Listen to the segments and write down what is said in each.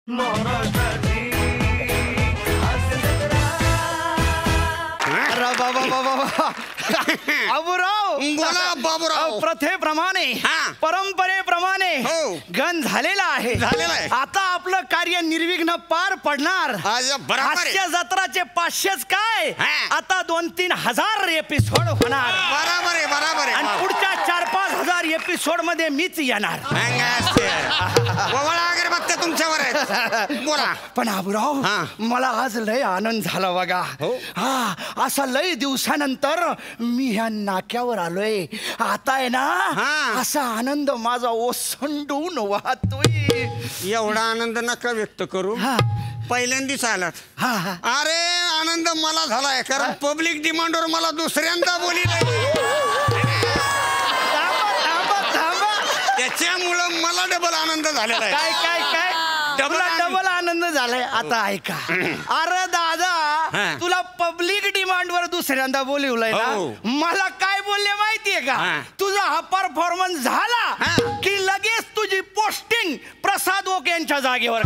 बाबूराव बोला बाबूराव. प्रथेप्रमाणे परंपरेप्रमाणे गण झालेला आहे. आता आपलं कार्य निर्विघ्न पार पडणार. हास्य जत्राचे 500च काय आता 2-3 हजार एपिसोड होणार. बरोबर आहे बरोबर आहे. आणि पुढच्या 4-5 हजार एपिसोड मध्ये मीच येणार. अगरबत्त्या तुमच्यावर आहेत. बोला. पण बाबूराव मला आज लय आनंद झाला बघा. असा लय दिवसानंतर मी ह्या नाक्यावर आलोय. आता आहे ना असा आनंद माझा ओसंडून वाहतोय. एवढा आनंद नका व्यक्त करू. पहिल्यांदाच आलात. अरे आनंद मला झालाय कारण पब्लिक डिमांडवर मला दुसऱ्यांदा बोली त्याच्यामुळं मला डबल आनंद झालेला आहे. काय काय काय डबल आनंद झालाय. आता ऐका. अरे दादा तुला पब्लिक डिमांडवर दुसऱ्यांदा बोलवलंय ना. मला काय बोलले माहितीये का. तुझा हा परफॉर्मन्स झाला की लगेच तुझी पोस्टिंग प्रसाद ओक यांच्या जागेवर.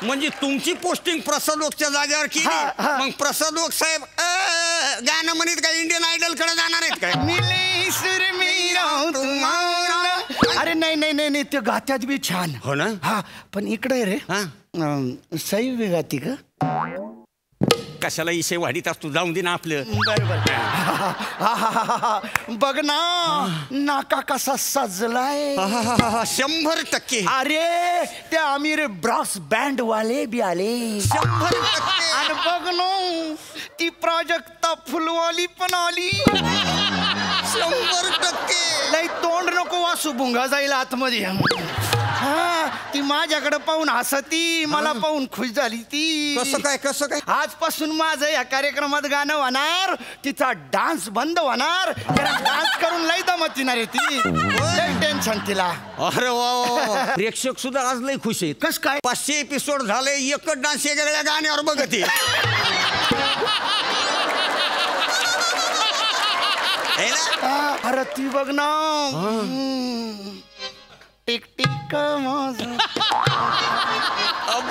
म्हणजे तुमची पोस्टिंग प्रसाद ओकच्या जागेवर केली. मग प्रसाद ओक साहेब गाणं म्हणत काय इंडियन आयडल कडे जाणार आहेत काय. अरे नाही नाही नाही नाही ते गात्यात बी छान. हो ना. हा पण इकडे रे सई बी गाती का. कशाला इशे वाढीत असतो. जाऊन दे ना आपलं. बरोबर. बघ ना नाका कसा सजलाय. 100%. अरे ते आमिर ब्रास बँड वाले बी आले. 100%. आणि बघ ना ती प्राजक्ता फुलवाली पण आली. 100%. लई तोंड नको वासू भुंगा जाईल आतमध्ये. ती माझ्याकडे पाहून हसती. मला पाहून खुश झाली ती. कसं काय कसं काय. आजपासून माझं या कार्यक्रमात गाणं होणार. तिचा डान्स बंद होणार. डान्स करून लई दमतीणार आहे ती. लई टेन्शन तिला. अरे वा. प्रेक्षक सुद्धा आज लई खुश आहेत. कस काय 500 एपिसोड झाले. एकच डान्स वेगळ्या गाण्यावर बघते. अरे ती बघ ना. टिक टिक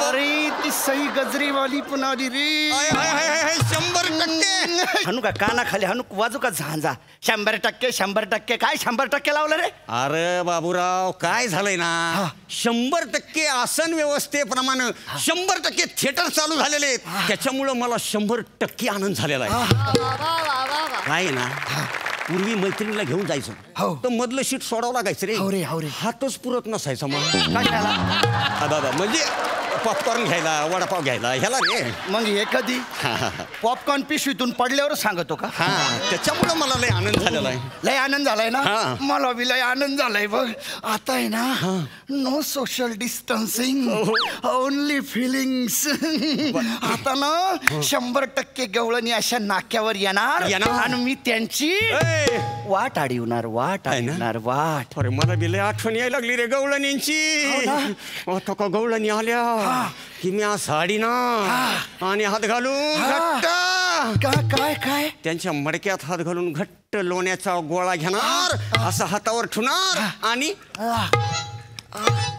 अरे ती सई गजरीवाली पण आली रे. 100%. हनु का काना खाली हनु वाजू का झांजा. 100% 100% काय 100% लावलं रे. अरे बाबूराव काय झालंय ना. 100% आसन व्यवस्थेप्रमाणे 100% थिएटर चालू झालेले आहेत. त्याच्यामुळं मला 100% आनंद झालेला आहे. काय ना पूर्वी मैत्रिणीला घेऊन जायचं तर मधलं शीट सोडावं लागायचं रे. हातच पुरत नसायचा मला. म्हणजे पॉपकॉर्न घ्यायला वडापाव घ्यायला ह्याला रे. मग हे कधी पॉपकॉर्न पिशवीतून पडल्यावर सांगतो का. त्याच्यामुळे मला लय आनंद झालेला आहे. लय आनंद झालाय ना. मला बी लय आनंद झालाय बघ. आता आहे ना no social distancing only feelings. आता ना 100% गवळणी अशा नाक्यावर येणार आणि मी त्यांची वाट अडवणार. वाट वाट. अरे मला बी लय आठवण यायला लागली रे गवळणींची. आता का गवळणी आल्या की मी साडी ना आणि हात घालून काय काय त्यांच्या मडक्यात हात घालून घट्ट लोण्याचा गोळा घेणार. असं हातावर ठेवणार आणि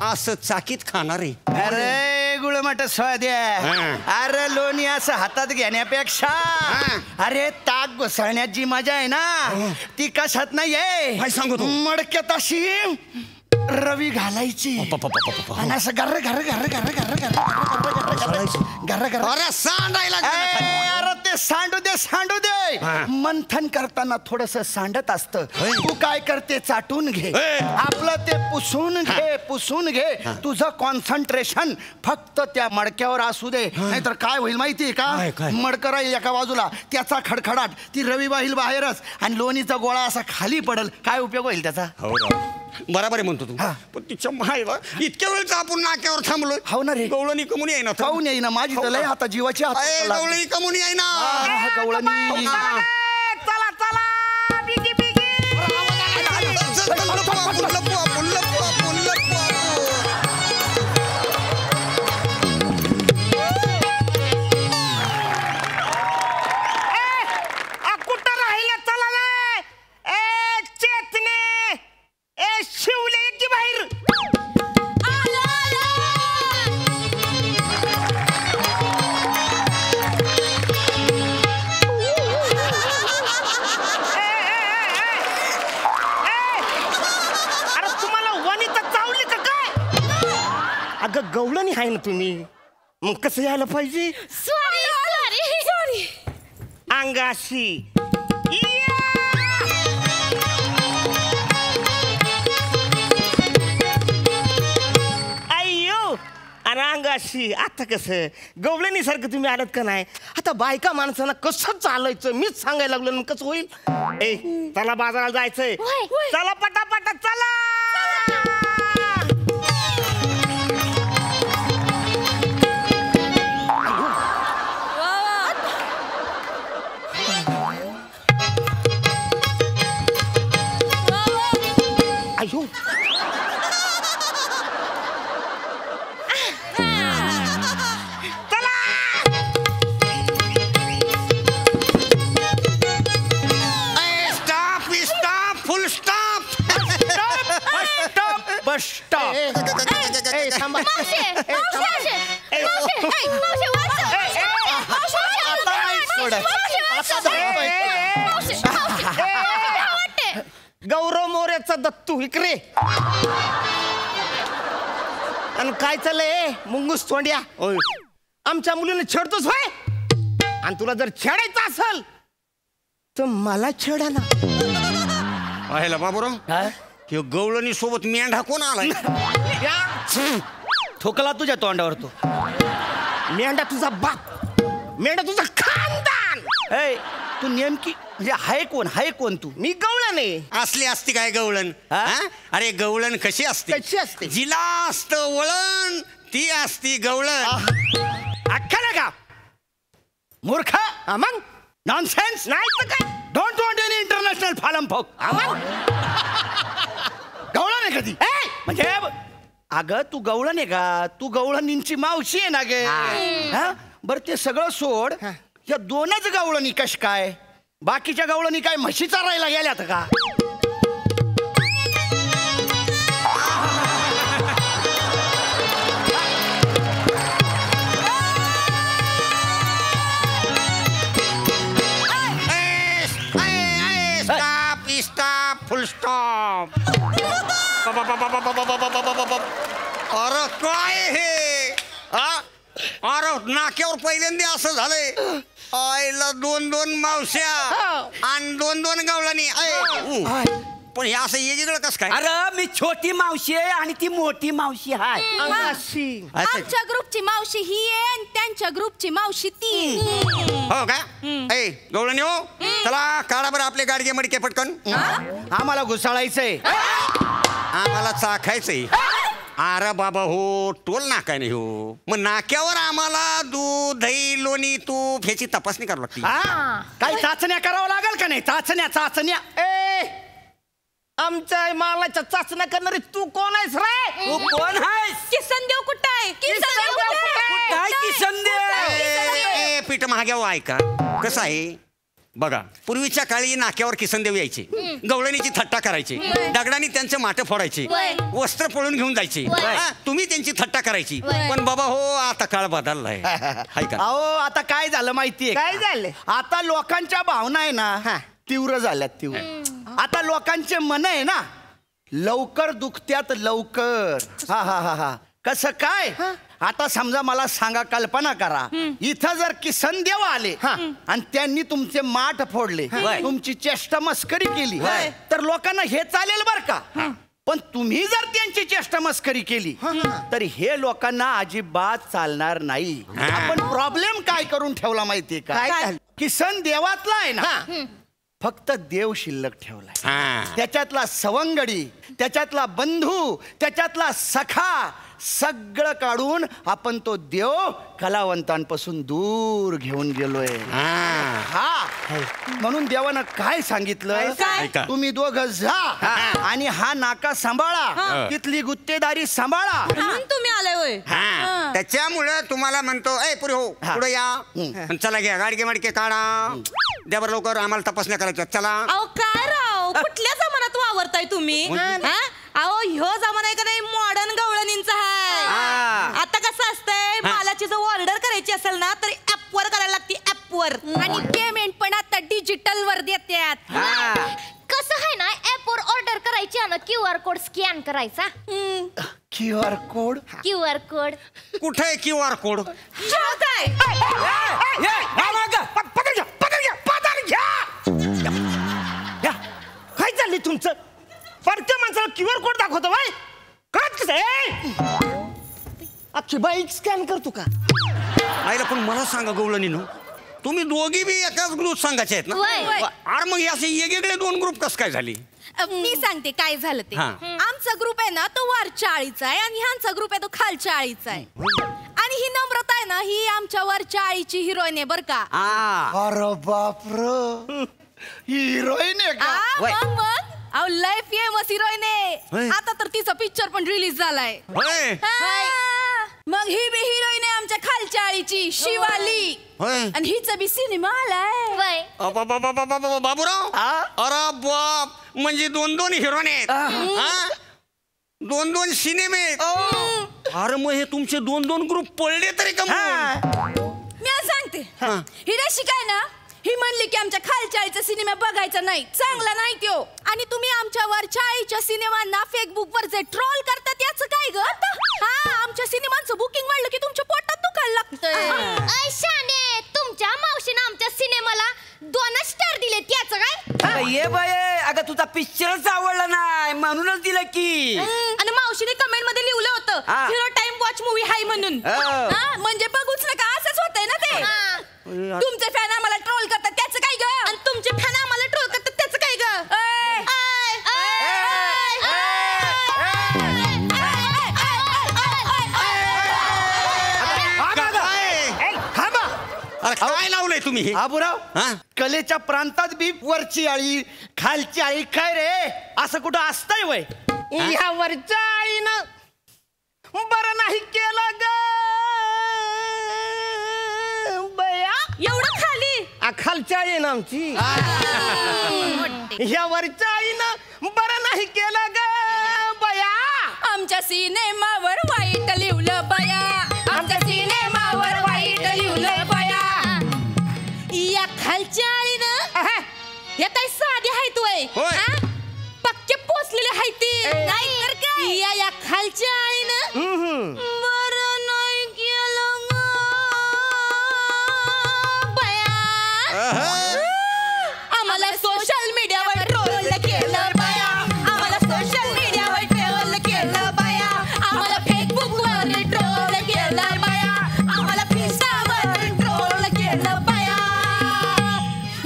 असं चाकीत खाणार आहे. अरे गुळमट स्वाद्या. अरे लोणी असं हातात घेण्यापेक्षा अरे ताक घुसळण्यात जी मजा आहे ना ती कशात नाहीये. सांगतो मडक्यात अशी रवी घालायची आणि असं गर्र गर्र गर्र गर्र गर्र गर्र गर्र गर्र. अरे सांडायला. अरे ते सांडू दे सांडू दे. मंथन करताना थोडस सांडत असतं. तू काय करते चाटून घे. आपलं ते पुसून घे. तुझं कॉन्सन्ट्रेशन फक्त त्या मडक्यावर असू दे. नाहीतर काय होईल माहितीये का. मडकं राहील एका बाजूला त्याचा खडखडाट ती रवी वाहील बाहेरच आणि लोणीचा गोळा असा खाली पडल. काय उपयोग होईल त्याचा. बरोबर आहे म्हणतो तू. पण तिच्या मायला इतक्या वेळच आपण नाक्यावर थांबलोय. हो ना रे. गवळणी कमून येईना. काऊन येईना. माझी तर लय आता जीवाची गवळणी कमून येईना. गवळणी चला चला बिगी बिगी. कुठं राहिले चला ना. ए चेतने ए शिवले की बाहेर. अगं गवळणी आहे ना तुम्ही, मग कसं यायला पाहिजे? सॉरी अंगाशी. अय्यो आणि अंगाशी. आता कसं गवळणी सारखं तुम्ही आलात का नाही? आता बायका माणसांना कसं चालायचं मीच सांगायला लागलो ना, कसं होईल? ए चला बाजाराला जायचंय, चला पटापटा चला. अयो बस स्टॉप. थांबा. गौरव मोऱ्याचा दत्तू इकडे. आणि काय चाललंय मुंगूस तोंड्या? आमच्या मुलीने छेडतोस होय? आणि तुला जर छेडायचं असेल तर मला छेडा ना. पाहिला बाबूराव, कि गवळणी सोबत मेंढा कोण आलाय? ठोकला तुझ्या तोंडावर तो. मेंढा तुझा बाप, मेंढा तुझा खानदान. ए तू नेमकी म्हणजे हाय कोण तू? मी गवळण आहे. असली असती काय गवळण? अरे गवळण कशी असते? कशी असते? जिला असतं वळण ती असती गवळण. अख्खा ना का मूर्खा? मग नॉनसेन्स. नाही तर काय? Don't want any international film folk. गवळण आहे कधी? म्हणजे अगं तू गवळण आहे का? तू गवळणींची मावशी आहे ना गे. बर ते सगळं सोड, या दोनच गवळणी कश काय? बाकीच्या गवळणी काय म्हशी चारायला गेल्यात का? स्टॉप फुल स्टॉप. अरे काय हे? अरे नाक्यावर पहिल्यांदा असं झालंय. आईला दोन मावश्या आणि दोन गवळणी. पण हे असं वेगळं कसं काय? अरे मी छोटी मावशी आहे आणि ती मोठी मावशी आहे. आमच्या ग्रुपची मावशी ही आहे आणि त्यांच्या ग्रुपची मावशी ती. हो का? ए गवळणी हो, चला काढा बरं आपले गाडगे मडके पटकन. आम्हाला घुसाळायचंय, आम्हाला चाखायचंय. अरे बाबा हो, टोल नाका नाही हो. मग नाक्यावर आम्हाला दूध दही लोणी तूप ह्याची तपासणी करावी लागते. काही चाचण्या करावं लागेल का नाही? चाचण्या. आमच्या मालाच्या चाचण्या करणारी तू कोण आहेस रे? तू कोण आहेस? किसन देव कुठं आहे? काय किसन देव? पीठ महाग्याव ऐका कसं आहे बघा. पूर्वीच्या काळी नाक्यावर किसनदेव यायचे, गवळणीची थट्टा करायचे, दगडाने त्यांचे माटे फोडायचे, वस्त्र पळून घेऊन जायचे. तुम्ही त्यांची थट्टा करायची. पण बाबा हो, आता काळ बदललाय. अहो आता काय झालं माहितीये? काय झालं? आता लोकांच्या भावना आहे ना तीव्र झाल्यात. तीव्र आता लोकांचे मन आहे ना लवकर दुखत्यात लवकर. हा कसं काय? आता समजा मला सांगा, कल्पना करा, इथं जर किसन देव आले आणि त्यांनी तुमचे माठ फोडले, तुमची चेष्टा मस्करी केली, तर लोकांना हे चालेल बर का? पण तुम्ही जर त्यांची चेष्टा मस्करी केली तर हे लोकांना अजिबात चालणार नाही. आपण प्रॉब्लेम काय करून ठेवला माहितीये का? किसन देवातला आहे ना फक्त देव शिल्लक ठेवलाय. त्याच्यातला सवंगडी, त्याच्यातला बंधू, त्याच्यातला सखा सगळं काढून आपण तो देव कलावंतांपासून दूर घेऊन गेलोय. म्हणून देवानं काय सांगितलं? तुम्ही दोघं जा आणि हा नाका सांभाळा, तिथली गुत्तेदारी सांभाळा. तुम्ही आलाय होय? त्याच्यामुळे तुम्हाला म्हणतो, ए पुढे हो, पुढे या, चला घ्या गाडगे मडके काढा, द्या बरं लवकर, आम्हाला तपासण्या करायच्या. चला. अहो काय राव, कुठल्या जमान्यात वावरताय तुम्ही? अहो ह्यो जमाना आहे का नाही मॉडर्न गवळणींचा आहे. आता कसं असतंय, मालाची जर ऑर्डर करायची असेल ना तर ऍप वर करायला लागते, ऍप वर. आणि पेमेंट पण आता डिजिटल वर देतात. कसं आहे ना, ऍप वर ऑर्डर करायची आणि QR कोड स्कॅन करायचा. QR code. QR code. कुठे आहे QR कोड? काय चाललंय तुमचं? परक्या माणसाला QR कोड दाखवतो बाय. कळत कसं? अख्खी बाईक स्कॅन करतो का? आईला पण मला सांगा गवळणीनो, तुम्ही दोघी बी एकाच ग्रुप सांगायचे आहेत ना? अरे मग असे वेगवेगळे 2 ग्रुप कस काय झाली? मी सांगते काय झालं ते. हा. आमचा ग्रुप आहे ना तो वरच्या आळीचा आहे आणि ह्यांचा ग्रुप आहे तो खालच्या आळीचा आहे. आणि ही नम्रता आहे ना ही आमच्या वरच्या आळीची हिरोईन आहे बर का. अरे बापरे, हिरोईन आहे का? मग अहो लय फेमस हिरोईन आहे. होय. आता तर तिचा पिक्चर पण रिलीज झालाय. होय मग ही बी हिरोईन आहे आमच्या खालच्या आळीची शिवाली. होय. आणि हिचा बी सिनेमा आलाय. बाबूराव, अरे बाप, म्हणजे 2 हिरोईन आहेत, 2 सिनेमे आहेत. अरे मग हे तुमचे 2 ग्रुप पडले तरी का? मी आज सांगते ही रसिका आहे ना ही म्हणली की आमच्या खालच्या आईचा सिनेमा बघायचा नाही, चांगला नाही त्यो. आणि तुम्ही आमच्या वरच्या आईच्या सिनेमांना फेसबुक वर जे ट्रोल करतात याचं काय ग? आमच्या सिनेमांचं बुकिंग वाढलं की तुमच्या पोटात दुखायला लागतंय. शाने, तुमच्या मावशीनं आमच्या सिनेमाला 2 स्टार दिले त्याचं काय? ये बाय, अगं तुझा पिक्चरच आवडला नाही म्हणूनच दिलं की. आणि मावशीने कमेंट मध्ये लिहिलं होतं हिरो टाइम वॉच मूवी हाय म्हणून. म्हणजे बघूच नका असंच होतंय ना ते. तुमचे फॅन आम्हाला ट्रोल करतात त्याचं काय ग? आणि तुमचे फॅन आम्हाला ट्रोल करतात त्याचं काय ग? अरे काय लावलंय तुम्ही हे? बाबूराव, कलेच्या प्रांतात बी वरची आळी खालची आळी काय रे, असं कुठं असतंय वय? ह्या वरच्या आईनं बरं नाही केलं ग बया. एवढं खाली खालच्या आई ना आमची. ह्या वरच्या आईनं बरं नाही केलं ग बया. आमच्या सिनेमावर वाईट लिहिलं बया. आमच्या सिनेमावर वाईट लिहिलं बया. या खालच्या आळीनं या काही साधी आहेत वय, पक्के पोचलेले आहेत ती. नाही तर काय या खालच्या आळीनं बरं नाही केलं ग बया. आम्हाला सोशल मीडियावर ट्रोल केलं बया. आम्हाला सोशल मीडियावर ट्रोल केलं बया. आम्हाला फेसबुकवर ट्रोल केलं बया. आम्हाला इंस्टावर ट्रोल केलं बया.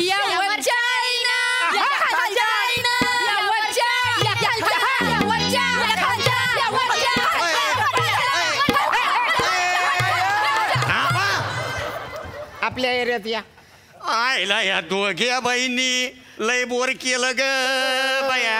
या वरच्या आईनं, या खालच्या आईनं, या वरच्या, या खालच्या, या वरच्या, या खालच्या, या वरच्या. आपल्या एरियात या. आयला या दोघ्या बाईंनी लय बोर केलं ग बया.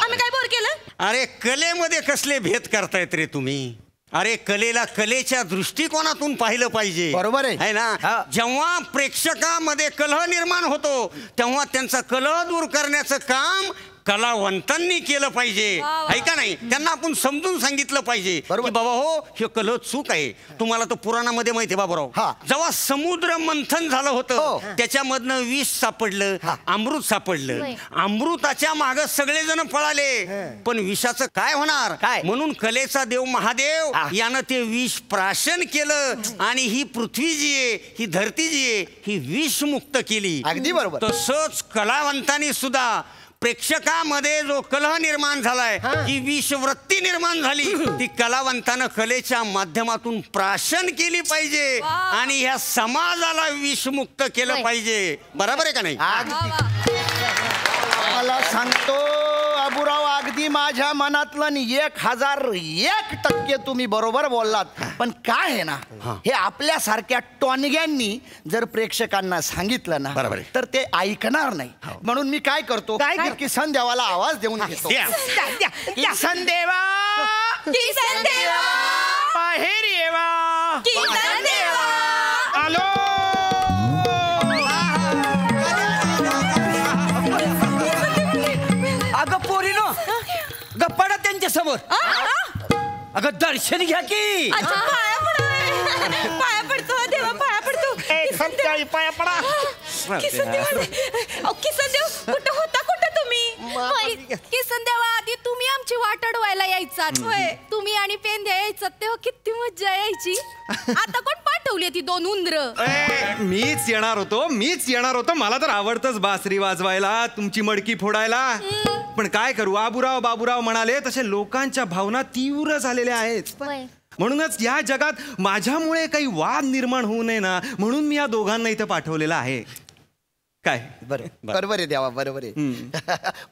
आम्ही काय बोर केलं? अरे कलेमध्ये कसले भेद करतायत रे तुम्ही? अरे कलेला कलेच्या दृष्टिकोनातून पाहिलं पाहिजे, बरोबर आहे ना? जेव्हा प्रेक्षकामध्ये कलह निर्माण होतो तेव्हा त्यांचा कलह दूर करण्याचं काम कलावंतांनी केलं पाहिजे, आहे का नाही? त्यांना आपण समजून सांगितलं पाहिजे की बाबा हो हे कलह चूक आहे. तुम्हाला तर पुराणामध्ये माहिती आहे बाबूराव, जेव्हा समुद्र मंथन झालं होतं त्याच्यामधनं विष सापडलं, अमृत सापडलं. अमृताच्या मागे सगळेजण पळाले, पण विषाचं काय होणार? म्हणून कलेचा देव महादेव यानं ते विष प्राशन केलं आणि ही पृथ्वी जी आहे, ही धरती जी आहे, ही विषमुक्त केली. अगदी बरोबर. तसंच कलावंतांनी सुद्धा प्रेक्षकामध्ये जो कलह निर्माण झालाय, जी विषवृत्ती निर्माण झाली, ती कलावंतानं कलेच्या माध्यमातून प्राशन केली पाहिजे आणि ह्या समाजाला विषमुक्त केलं पाहिजे. बरोबर आहे का नाही? मला सांगतो बाबूराव, अगदी माझ्या मनातलं 1001% तुम्ही बरोबर बोललात. पण काय आहे ना, हे आपल्यासारख्या टॉनग्यांनी जर प्रेक्षकांना सांगितलं ना तर ते ऐकणार नाही. म्हणून मी काय करतो, किसन देवाला आवाज देऊन घेतो. किसन देवा, किसन देवा, बाहेर येवा. किसन देवा, आलो. अगं पोरीनो, गप्पाडा त्यांच्या समोर. अगं दर्शन घ्या की. पाया पडतो देवा, पाया पडतो. पाया पडा. किसन देव, किसन देव कुठं होता, कुठं तुम्ही? किसन देवा आधी तुम्ही आमची वाट अडवायला यायचात तुम्ही आणि पेंद्या यायचात तेव्हा किती मज्जा यायची. आता कोण पाठवली ती 2 उंदर? मीच येणार होतो. मला तर आवडतच बासरी वाजवायला, तुमची मडकी फोडायला. पण काय करू, बाबूराव म्हणाले तसे लोकांच्या भावना तीव्र झालेल्या आहेत. म्हणूनच या जगात माझ्यामुळे काही वाद निर्माण होऊ नये ना, म्हणून मी या दोघांना इथं पाठवलेलं आहे. काय बरोबर आहे देवा, बरोबर आहे.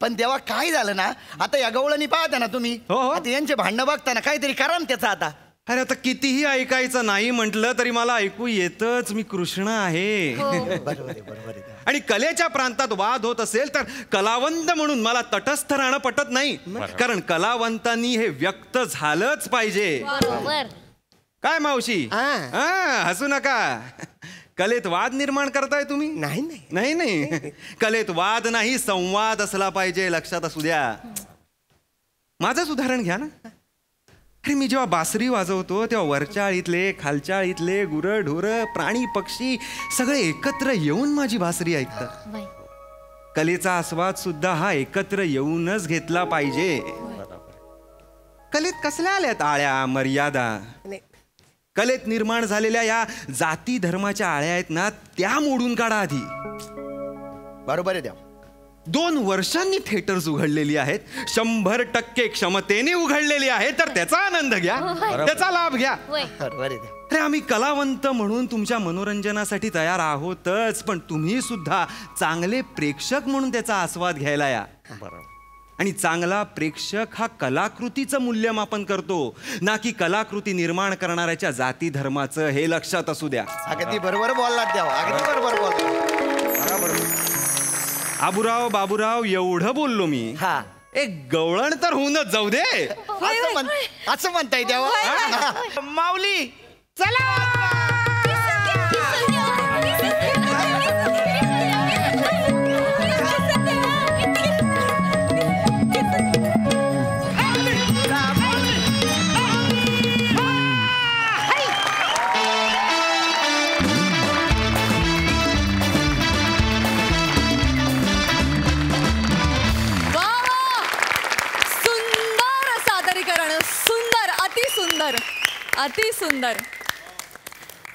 पण देवा काय झालं ना, आता या गवळणी पाहता ना तुम्ही, आता यांचे भांडणं बघताना काहीतरी करा ना त्याचं आता. अरे आता कितीही ऐकायचं नाही म्हटलं तरी मला ऐकू येतच, मी कृष्ण आहे. बरोबर आहे. आणि कलेच्या प्रांतात वाद होत असेल तर कलावंत म्हणून मला तटस्थ राहणं पटत नाही. कारण कलावंतांनी हे व्यक्त झालंच पाहिजे. काय मावशी, हसू नका. कलेत वाद निर्माण करताय तुम्ही? नाही. कलेत वाद नाही, संवाद असला पाहिजे, लक्षात असू द्या. माझंच उदाहरण घ्या ना. अरे मी जेव्हा बासरी वाजवतो तेव्हा वरच्या आळीतले, खालच्या आळीतले, गुरं ढोरं, प्राणी पक्षी सगळे एकत्र येऊन माझी बासरी ऐकतात. कलेचा आस्वाद सुद्धा हा एकत्र येऊनच घेतला पाहिजे. कलेत कसल्या आल्यात आळ्या, मर्यादा? कलेत निर्माण झालेल्या या जाती धर्माच्या आळ्या आहेत ना, त्या मोडून काढा आधी. बरोबर आहे देवा. 2 वर्षांनी थिएटर्स उघडलेली आहेत, 100% क्षमतेने उघडलेली आहे, तर त्याचा आनंद घ्या, त्याचा लाभ घ्या. अरे आम्ही कलावंत म्हणून तुमच्या मनोरंजनासाठी तयार आहोतच, पण तुम्ही सुद्धा चांगले प्रेक्षक म्हणून त्याचा आस्वाद घ्यायला या. आणि चांगला प्रेक्षक हा कलाकृतीचं मूल्यमापन करतो, ना की कलाकृती निर्माण करणाऱ्याच्या जाती धर्माचं. हे लक्षात असू द्या. अगदी बरोबर बोललात देवा, अगदी बरोबर बोलला. बाबूराव एवढं बोललो मी. एक गवळण तर होऊनच जाऊ दे. असं म्हणताय देवा. माऊली चला. अति सुंदर.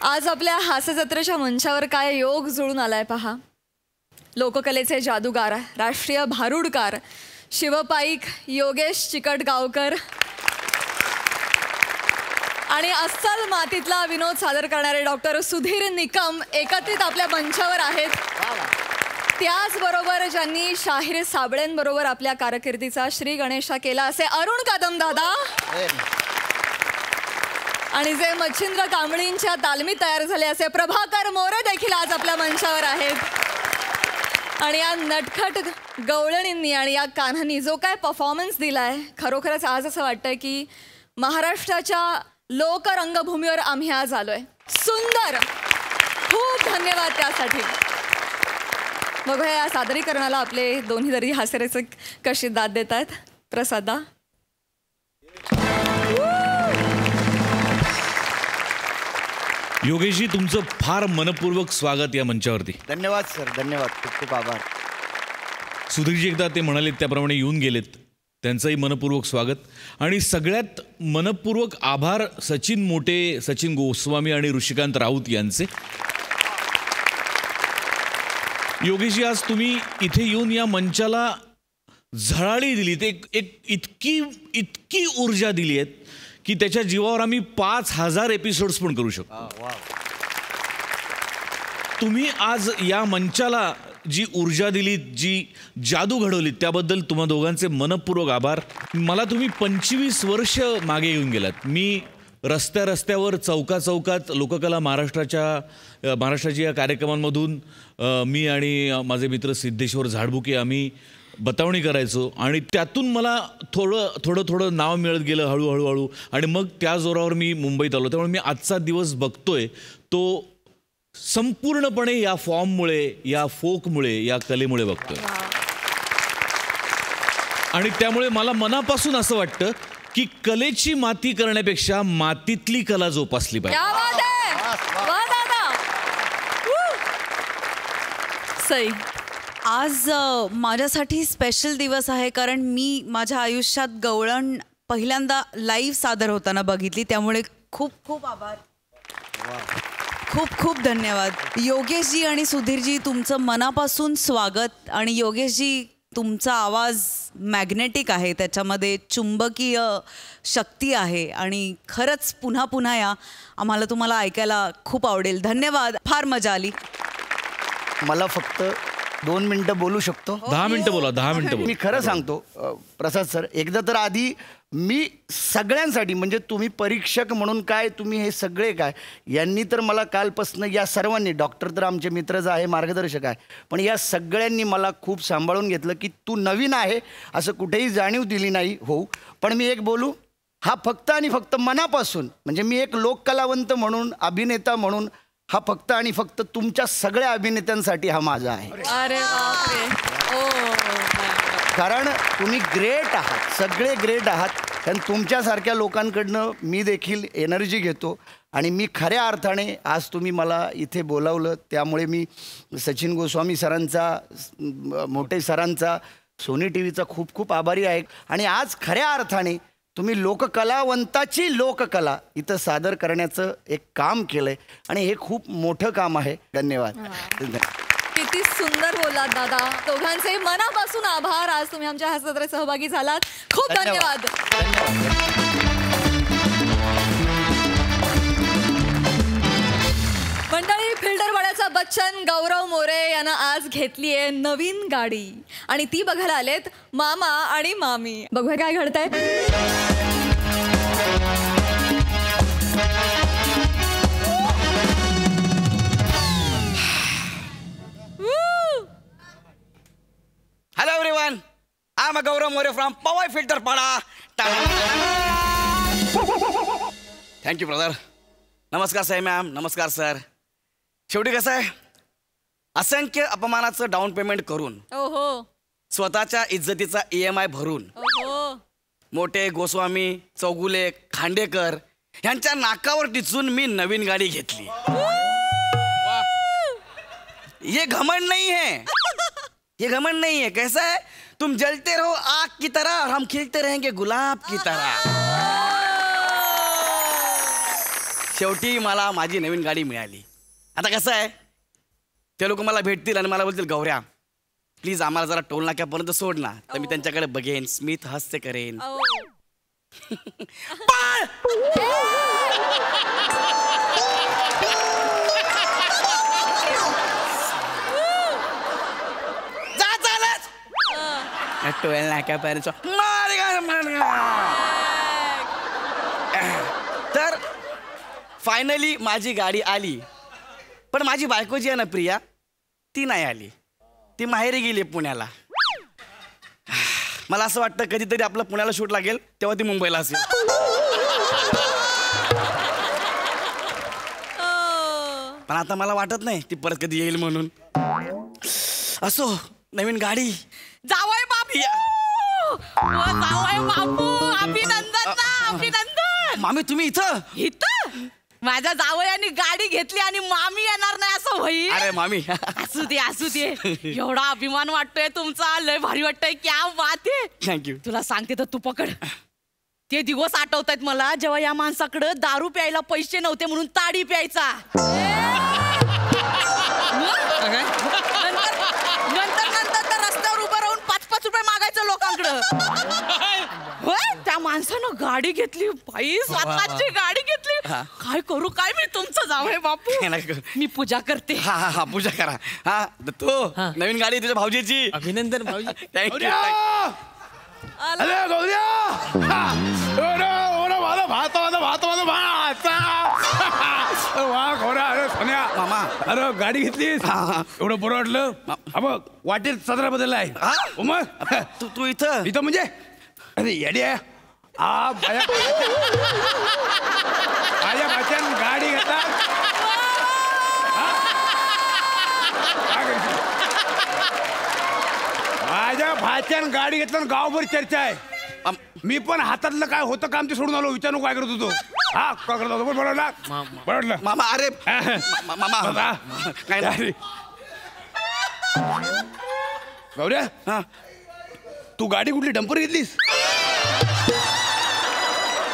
आज आपल्या हास्य जत्रेच्या मंचावर काय योग जुळून आलाय पहा. लोककलेचे जादूगार, राष्ट्रीय भारुडकार, शिवपाईक योगेश चिकटगावकर आणि अस्सल मातीतला विनोद सादर करणारे डॉक्टर सुधीर निकम एकत्रित आपल्या मंचावर आहेत. त्याचबरोबर ज्यांनी शाहीर साबळेंबरोबर आपल्या कारकिर्दीचा श्री गणेशा केला असे अरुण कदम दादा, आणि जे मच्छिंद्र कांबळींच्या तालमीत तयार झाले असे प्रभाकर मोरे देखील आज आपल्या मंचावर आहेत. आणि या नटखट गवळणींनी आणि या कान्हांनी जो काय परफॉर्मन्स दिलाय, खरोखरच आज असं वाटतंय की महाराष्ट्राच्या लोकरंगभूमीवर आम्ही आज आलोय. सुंदर, खूप धन्यवाद त्यासाठी. बघूया या सादरीकरणाला आपले दोन्ही दरी हास्यरसिक कशी दाद देत आहेत. प्रसादा. योगेशजी, तुमचं फार मनपूर्वक स्वागत या मंचावरती. धन्यवाद सर, धन्यवाद, खूप खूप आभार. सुधीरजी एकदा ते म्हणाले त्याप्रमाणे येऊन गेलेत, त्यांचंही मनपूर्वक स्वागत. आणि सगळ्यात मनपूर्वक आभार सचिन मोटे, सचिन गोस्वामी आणि ऋषिकांत राऊत यांचे. योगेशजी, आज तुम्ही इथे येऊन या मंचाला झळाळी दिली, ते एक इतकी ऊर्जा दिली आहेत की त्याच्या जीवावर आम्ही 5000 एपिसोड्स पण करू शकतो. तुम्ही आज या मंचाला जी ऊर्जा दिली, जी जादू घडवली, त्याबद्दल तुम्हा दोघांचे मनपूर्वक आभार. मला तुम्ही 25 वर्ष मागे येऊन गेलात. मी रस्त्यावर चौकात लोककला महाराष्ट्राच्या या कार्यक्रमांमधून मी आणि माझे मित्र सिद्धेश्वर झाडबुके आम्ही बतावणी करायचो, आणि त्यातून मला थोडं नाव मिळत गेलं हळूहळू, आणि मग त्या जोरावर मी मुंबईत आलो. त्यामुळे मी आजचा दिवस बघतोय तो संपूर्णपणे या फॉर्ममुळे, या फोकमुळे, या कलेमुळे बघतोय. आणि त्यामुळे मला मनापासून असं वाटतं की कलेची माती करण्यापेक्षा मातीतली कला जोपासली पाहिजे. सई, आज माझ्यासाठी स्पेशल दिवस आहे, कारण मी माझ्या आयुष्यात गवळण पहिल्यांदा लाईव्ह सादर होताना बघितली, त्यामुळे खूप खूप आभार. खूप खूप धन्यवाद. योगेशजी आणि सुधीरजी, तुमचं मनापासून स्वागत. आणि योगेशजी, तुमचा आवाज मॅग्नेटिक आहे, त्याच्यामध्ये चुंबकीय शक्ती आहे आणि खरंच पुन्हा पुन्हा या, आम्हाला तुम्हाला ऐकायला खूप आवडेल. धन्यवाद, फार मजा आली. मला फक्त 2 मिनिटं बोलू शकतो? 10 मिनिटं बोला, 10 मिनिटं बोला. मी खरं सांगतो प्रसाद सर, एकदा तर आधी मी सगळ्यांसाठी, म्हणजे तुम्ही परीक्षक म्हणून काय, तुम्ही हे सगळे काय, यांनी तर मला कालपासून, या सर्वांनी, डॉक्टर तर आमचे मित्रच आहे, मार्गदर्शक आहे, पण या सगळ्यांनी मला खूप सांभाळून घेतलं की तू नवीन आहे असं कुठेही जाणीव दिली नाही. हो, पण मी एक बोलू, हा फक्त आणि फक्त मनापासून, म्हणजे मी एक लोककलावंत म्हणून, अभिनेता म्हणून, हा फक्त आणि फक्त तुमच्या सगळ्या अभिनेत्यांसाठी हा माझा आहे. अरे कारण तुम्ही ग्रेट आहात, सगळे ग्रेट आहात. कारण तुमच्यासारख्या लोकांकडनं मी देखील एनर्जी घेतो आणि मी खऱ्या अर्थाने आज तुम्ही मला इथे बोलावलं, त्यामुळे मी सचिन गोस्वामी सरांचा, मोठे सरांचा, सोनी टी व्हीचा खूप खूप आभारी आहे. आणि आज खऱ्या अर्थाने तुम्ही लोककलावंताची लोककला इथं सादर करण्याचं एक काम केलंय आणि हे खूप मोठं काम आहे. धन्यवाद. किती सुंदर बोललात दादा. दोघांचे मनापासून आभार. आज तुम्ही आमच्या ह्या सत्रात सहभागी झालात. खूप धन्यवाद. मंडळी, फिल्डरवाड्याचा बच्चन गौरव मोरे यांना आज घेतली आहे नवीन गाडी आणि ती बघायला आलेत मामा आणि मामी. बघूया काय घडतंय. Hello everyone, I'm Gaurav More from Powai Filter Pada. Thank you brother. नमस्कार साई मॅम. नमस्कार सर. शेवटी कसं आहे, असंख्य अपमानाचं डाऊन पेमेंट करून, स्वतःच्या इज्जतीचा EMI भरून, मोठे गोस्वामी, चौगुले, खांडेकर यांच्या नाकावर टिचून मी नवीन गाडी घेतली. ये घमंड नहीं है, ये घमंड नहीं है. कैसा है, तुम जलते रहो आग की तरह और हम खिलते रहेंगे गुलाब की तरह. शेवटी मला माझी नवीन गाडी मिळाली. आता कसं आहे, ते लोक मला भेटतील आणि मला बोलतील, गौऱ्या प्लीज आम्हाला जरा टोल नाक्यापर्यंत सोड ना. तर मी त्यांच्याकडे बघेन, स्मित हास्य करेन. टोल नाक्यापर्यंत तर फायनली माझी गाडी आली. पण माझी बायको जी आहे ना प्रिया, ती नाही आली. ती माहेरी गेली पुण्याला. मला असं वाटतं कधीतरी आपलं पुण्याला शूट लागेल तेव्हा ती मुंबईला असेल. पण आता मला वाटत नाही ती परत कधी येईल म्हणून. असो, नवीन गाडी. जावई बापू, जावई बापू, अभिनंदन ना, अभिनंदन. मामी तुम्ही इथं? इथं माझ्या जावयाने गाडी घेतली आणि मामी येणार नाही असं होईल? अरे मामी, असू दे असू दे. एवढा अभिमान वाटतोय तुमचा, लय भारी वाटतंय. क्या बात आहे. थँक्यू. तुला सांगते तर तू पकड. ते दिवस आठवतायत मला जेव्हा या माणसाकडे दारू प्यायला पैसे नव्हते म्हणून ताडी प्यायचा. नंतर तर रस्त्यावर उभं राहून 5-5 रुपये मागायचं लोकांकडं. होय, त्या माणसानं गाडी घेतली बाई, स्वतःची गाडी घेतली. काय करू काय मी तुमचं जावई बापू. मी पूजा करते. हा हा हा, पूजा करा. हा तो नवीन गाडी तुझ्या भाऊजीची. अभिनंदन भाऊजी. थँक्यू. अरे गौऱ्या, वा गौऱ्या. अरे सोन्या मामा, अरे गाडी घेतलीस, एवढं बरं वाटलं. बघ वाटेत सदरा बदललाय. मग तू इथं इथं म्हणजे, अरे येडी आहे. माझ्या भाच्यान गाडी घेतला. माझ्या भाच्यान गाडी घेतलं, गावभर चर्चा आहे. मी पण हातातलं काय होतं काम ते सोडून आलो. विचारू काय करत होतो. हा काय करत होतो. बरोबर मामा. अरे मामा, काय नाही. गौऱ्या हा तू गाडी कुठली डंपर घेतलीस?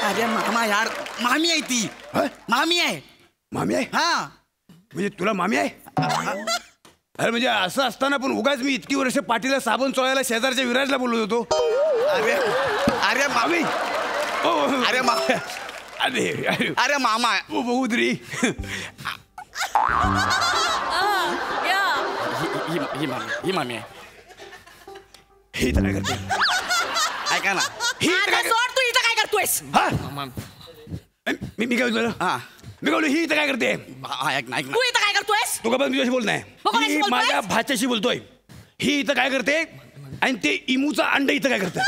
अरे मामा यार, मामी आहे ती. मामी आहे. मामी आहे? हा म्हणजे तुला मामी आहे? अरे म्हणजे असं असताना पण उगाच मी इतकी वर्ष पाठीला साबण चोळायला शेजारच्या विराजला बोलत होतो. अरे अरे मामी. अरे मा अरे अरे मामा बहुद्री. ही मामी आहे. ही तर काय करते? ऐका ना, ही तर काय सोड, तू इथं काय करतोयस? मी काय बोलतो? हा मी बोललो ही इथं काय करते? ऐक ना ऐक ना. तू इथं काय करतोयस? तू का पण तुझ्याशी बोल नाही. मग कोणाशी ही बोलतोयस? माझ्या भाच्याशी बोलतोय. ही इथं काय करते आणि ते इमूचा अंड इथं काय करतं?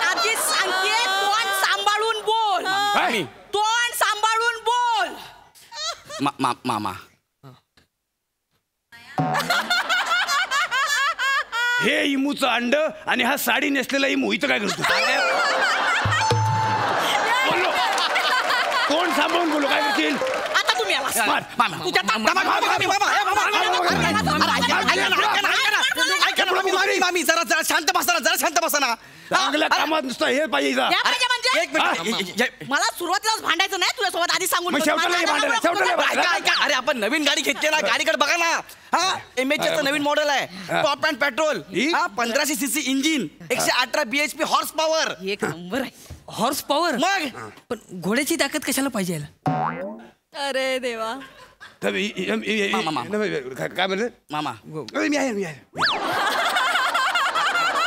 आधी सांगते, तोंड सांभाळून बोल. काय? तोंड सांभाळून बोल. मामा हे इमूचं अंड आणि हा साडी नेसलेला इमू इथं काय करतो? बोलो कोण सांभाळून बोलो काय करतील? आता तुम्ही आला. मार. तुझ्या मामी जरा जरा शांत बसा ना, जरा शांत बसा ना. चांगल्या कामात नुसतं हे पाहिजे इथं. या पाहिजे म्हणजे? एक मिनिट. मला सुरुवातीलाच भांडायचं नाही तुझ्यासोबत, आधी सांगून मग ठेव. शेवटाला हे भांडायला, शेवटाला हे भांडायला. ऐका ऐका, अरे आपण नवीन गाडी घेतली ना, गाडीकडे बघा ना. हा MHचं नवीन मॉडेल आहे, टॉप अँड पेट्रोल. हा 1500 cc engine, 118 bhp horse power. एक नंबर आहे. Horse power. मग पण घोड्याची ताकद कशाला पाहिजे याला? अरे देवा. मामा. काय म्हणत मामा मी आहे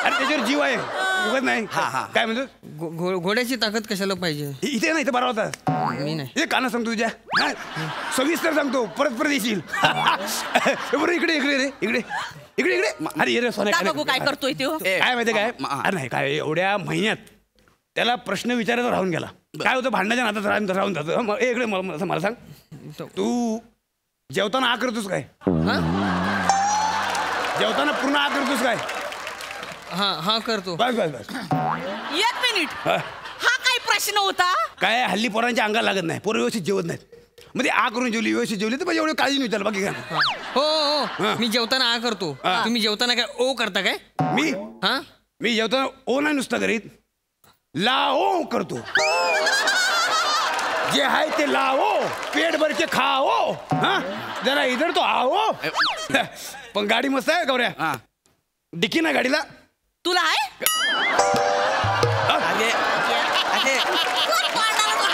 अरे त्याच्यावर जीव आहे उगत नाही. काय म्हणतो? घोड्याची ताकद कशाला पाहिजे? इथे नाही, इथे बरा होता. मी नाही. हे काना सांगतो तुझ्या, सविस्तर सांगतो, परत येशील. बरं इकडे इकडे रे, इकडे इकडे इकडे. अरे ये रे सोन्या. जा बघू काय करतोय तो. काय माहिती काय? अरे नाही काय, एवढ्या महिन्यात त्याला प्रश्न विचारायचा राहून गेला. काय होतं, भांडणाच्या नादात राहून जातं. इकडे मला सांग, तू जेवताना आ करतोस काय? जेवताना पूर्ण आ करतोस काय? हा करतो. बस बस बस. एक मिनिट, हा काय प्रश्न होता? काय हल्ली पोरांच्या अंगाला लागत नाही, पोरं व्यवस्थित जेवत नाहीत. मग ते आ करून जेवली, व्यवस्थित जेवली तर एवढी काळजी नाही त्याला, बाकी काय. हो मी जेवताना आ करतो. तुम्ही जेवताना काय ओ करता काय? मी जेवताना ओ नाही नुसतं करीत, लाओ करतो. जे आहे ते लावो, पेट भर के खाओ. जरा इधर तो आओ. पण गाडी मस्त आहे गौऱ्या. डिक्की ना गाडीला तुला आहे? अरे अरे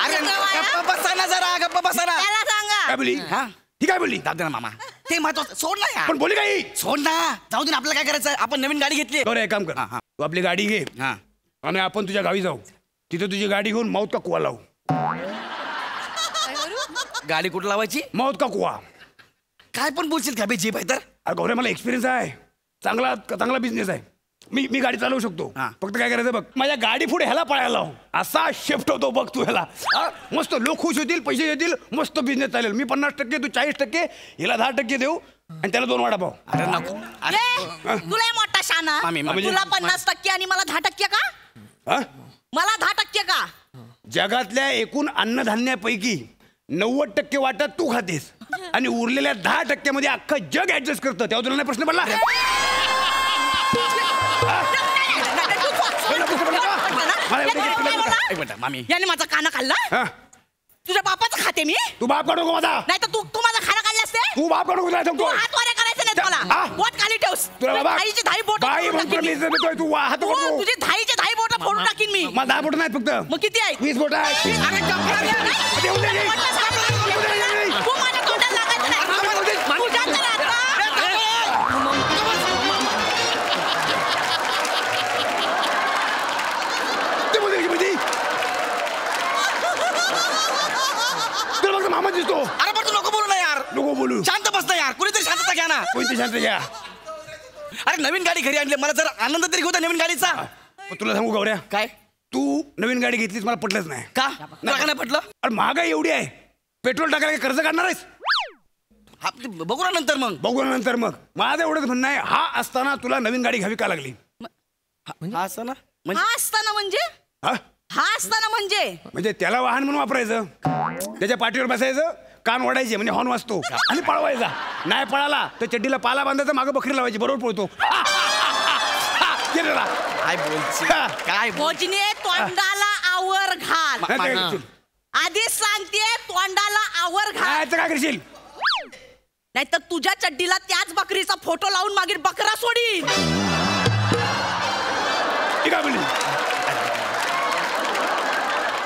अरे गप्पा बसा ना, जरा गप्पा बसा ना. त्याला सांगा. काय बोली? ठीक आहे बोली. दादा ना मामा, ते महत्वाचं सोड ना यार. पण बोली काही सोड ना, जाऊ दे ना, आपल्याला काय करायचं? आपण नवीन गाडी घेतली. गौऱ्या एक काम कर, तू आपली गाडी घे आणि आपण तुझ्या गावी जाऊ. तिथे तुझी गाडी घेऊन मौत का कुवा लावू. गाडी कुठं लावायची? मौत का कुवा. काय पण बोलशील का बे, जीप आहे तर. अरे गौऱ्या मला एक्सपिरियन्स आहे, चांगला बिझनेस आहे. मी गाडी चालवू शकतो. फक्त काय करायचं बघ, माझ्या गाडी पुढे ह्याला पळायला लाव. असा शिफ्ट होतो बघ तू ह्याला. मस्त लोक खुश होतील, पैसे येतील, मस्त बिझनेस चालेल. मी 50%, तू 40%, हिला 10% देऊ आणि त्याला 2 वडापाव. अरे नको. तुला मोठा शाना. तुला 50% आणि मला 10% का? मला 10% का? जगातल्या एकूण अन्नधान्यापैकी 90% वाटा तू खातेस आणि उरलेल्या 10% मध्ये अख्खं जग ऍडजस्ट करतं. तेव्हा तुला नाही प्रश्न पडला? मामी याने माझा काना खाल्ला. तुझ्या बापाचं खाते मी. तू बाप काढू माझा. नाही तर तू माझा खाना खाल्ला असते. तू बाप काढू तू हात वारे करायचं नाही मला. बोट खाली ठेवस. धाईची धाई बोट तू हात तुझी धाईची धाई बोट फोडून टाकीन मी. मला 10 बोट नाहीत फक्त. मग किती आहे? 20 बोट आहे. तू माझ्या तोंडात लागायचं नाही. तुझ्या तर आता. मामा दिसतो. अरे पण तू नको बोलू ना यार. नको बोलू. शांत बस ना यार, कुणीतरी शांतता घ्या ना. कोणती शांत घ्या. अरे नवीन गाडी घरी आणली, मला जर आनंद तरी घेऊ नवीन गाडीचा. तुला सांगू गौऱ्या, काय तू नवीन गाडी घेतलीस मला पटलंच नाही. का नाही पटलं? अरे महागाई एवढी आहे, पेट्रोल टाकायला कर्ज काढणार आहेस? बघू ना नंतर. मग बघू ना नंतर. मग माझं एवढंच म्हणणं आहे, हा असताना तुला नवीन गाडी घ्यावी का लागली? हा असताना हा असताना म्हणजे म्हणजे म्हणजे त्याला वाहन म्हणून वापरायचं, त्याच्या पाठीवर बसायचं, कान ओढायचे म्हणजे हॉर्न वाजतो आणि पळवायचा. नाही पळाला तर चड्डीला पाला बांधायचा, मागं बकरी लावायची, बरोबर पळतो. काय बोलची काय भोजने तोंडाला आवर घाल. आधीच सांगते तोंडाला आवर घाल. काय करशील? नाहीतर तुझ्या चड्डीला त्याच बकरीचा फोटो लावून मागील बकरा सोडीन. ही काय बोलली?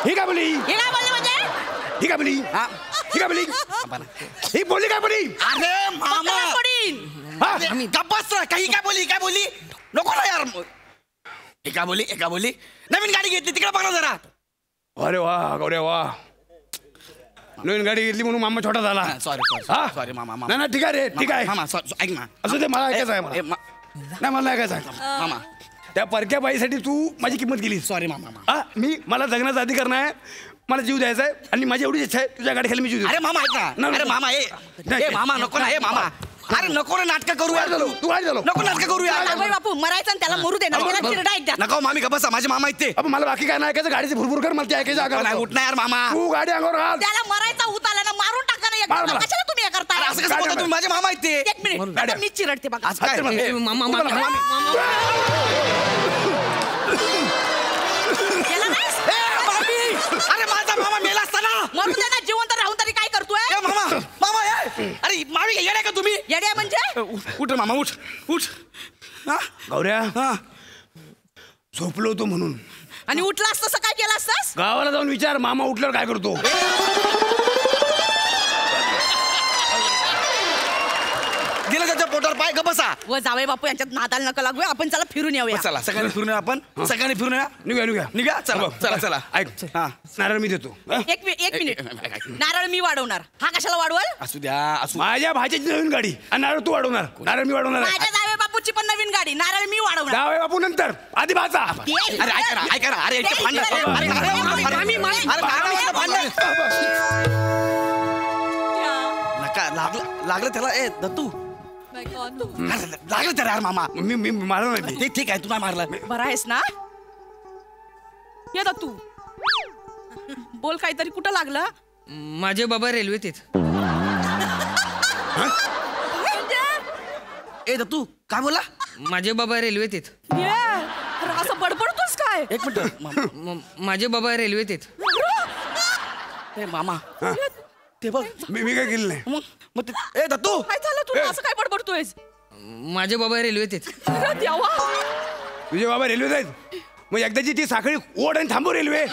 ही काय बोलली? हे काय बोलले म्हणजे? ही काय बोलली? ही काय बोलली? ही बोलली काय बोलली? अरे मामा सोडीन. गप्पाच काही काय बोलली काय बोलली नको ना यार. एका बोली नवीन गाडी घेतली तिकडे बघा जरा. अरे वा गौऱ्या वा, नवीन गाडी घेतली म्हणून मामा छोटा झाला. सॉरी मामा. नाही ना ठीक आहे रे, ठीक आहे मामा ऐक ना. असं ते मला ऐकायचं आहे. मला नाही, मला ऐकायचं आहे मामा. त्या परक्या बाईसाठी तू माझी किंमत केली. सॉरी मामा. मला जगण्याचा अधिकार नाही, मला जीव द्यायचा आहे आणि माझी एवढीच इच्छा आहे तुझ्या गाडी खाली मी जीव देतो. अरे मामा ऐक ना. अरे मामा ए मामा नको ना. मामा अरे नको ना नाटक करू यार. तू काय झालो? नको नाटक करू यार. बापू मरायचं त्याला मरू दे ना. नको मामी गप्पा माझे मामा आहेत ते. मला बाकी काय नाही ऐकायचं, गाडीची भुरभुर कर, मला ते ऐकायचं. नाही उठ ना यार मामा. तू गाडी अंगावर घाल. त्याला मरायचा होत आला ना, मारून टाका ना. मार मला. कशाला तुम्ही हे करताय? असं कसं बोलता तुम्ही? माझे मामा आहेत ते. एक मिनिट आता मी चिरडते बघा. आज काय अरे माझा मामा मेला असताना मरू दे ना, जिवंत राहून तरी काय करतोय? मामा अरे मामी येड्या का तुम्ही? येड्या म्हणजे? उठ मामा उठ. गौऱ्या झोपलो होतो म्हणून. आणि उठला असतं काय केलं असतंस? गावाला जाऊन विचार, मामा उठल्यावर काय करतो. दिलं त्याच्या पोटावर पाय ग बसा. व जावे बापू यांच्यात नादाला नका लागूया. आपण चला फिरून येऊया. चला सगळ्यांनी फिरून येऊ आपण. सगळ्यांनी फिरून येऊ. निघा चला. ऐक नारळ मी देतो. एक मिनिट. नारळ मी वाढवणार. हा कशाला वाढवल? असू द्या. माझ्या भाच्याची नवीन गाडी आणि नारळ तू वाढवणार. नारळ मी वाढवणार. माझ्या जावे बापूची पण नवीन गाडी, नारळ मी वाढवणार. जावे बापू नंतर, आधी भाचा. अरे ऐका ना. अरे नका लागलं त्याला. ए दत्तू लागलं त्याला यार मामा. मी मारलं नाही. ते ठीक आहे, तू नाही मारला. बरा आहेस ना? ये तू बोल काहीतरी. कुठं लागलं? माझे बाबा रेल्वेत आहेत. ए दत्तू काय बोला? माझे बाबा रेल्वेत आहेत. असं बडबडतोस काय? एक मिनिट. माझे बाबा रेल्वेत आहेत. ए मामा ते बघ. मी काय केलं नाही. मग ए दत्तू काय झालं तुला? असं काय बडबडतोयस? माझे बाबा रेल्वेत आहेत. तुझे बाबा रेल्वेत आहेत? मग एकदाची ती साखळी ओढ आणि थांबू रेल्वे.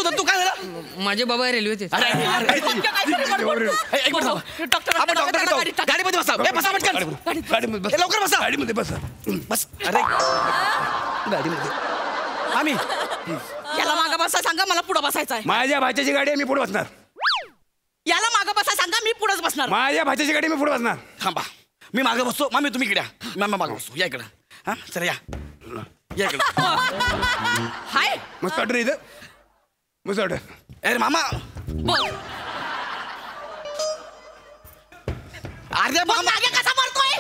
दत्तू काय झालं? माझे बाबा रेल्वेत आहेत. गाडीमध्ये बसा. बसा पटकन. लवकर बसा. गाडीमध्ये बसा. बस. अरे गाडीमध्ये आम्ही याला मागं बसा सांगा, मला पुढं बसायचं आहे. माझ्या भाच्याची गाडी आहे, मी पुढे बसणार. याला मागं बसा सांगा, मी पुढेच बसणार. माझ्या भाच्याची गाडी मी पुढे बसणार. थांबा, मी मागे बसतो. मामी तुम्ही इकडे. मामा मागे बसतो. या इकडं. हा चला या इकडं. हाय मस्त ऑर्डर इथं. मस्त ऑर्डर. अरे मामा बोल. अरे मामा मागे कसा मारतोय?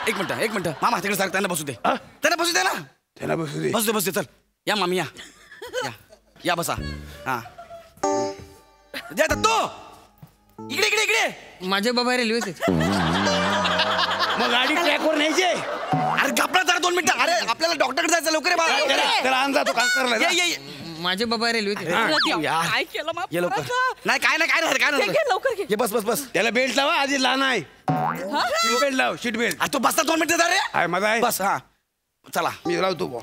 एक मिनिट मामा तिकडे सांग. त्यांना बसू दे. त्यांना बसू दे ना. त्याला बसू दे. बसू दे. चल या मामी या बसा. हा जय दत्तू इकडे. माझे बाबा रेल्वेत आहेत. मग गाडी ट्रॅकवर न्यायची. अरे गप्पा जरा 2 मिनिटं. अरे आपल्याला डॉक्टरकडे जायचं. लवकर ये बाळा. त्याला आणजा तो कांसारला. ये. माझे बाबा रेल्वेत आहेत. काय केलं मग? ये लवकर. नाही काय नाही. लवकर घे. ये बस. त्याला बेल्ट लावा आधी. लहान आहे. सीट बेल्ट लाव. Seat belt. तू बसता 2 मिनिटं रे. आहे माझा आहे. बस. हा चला मी लावतो बो.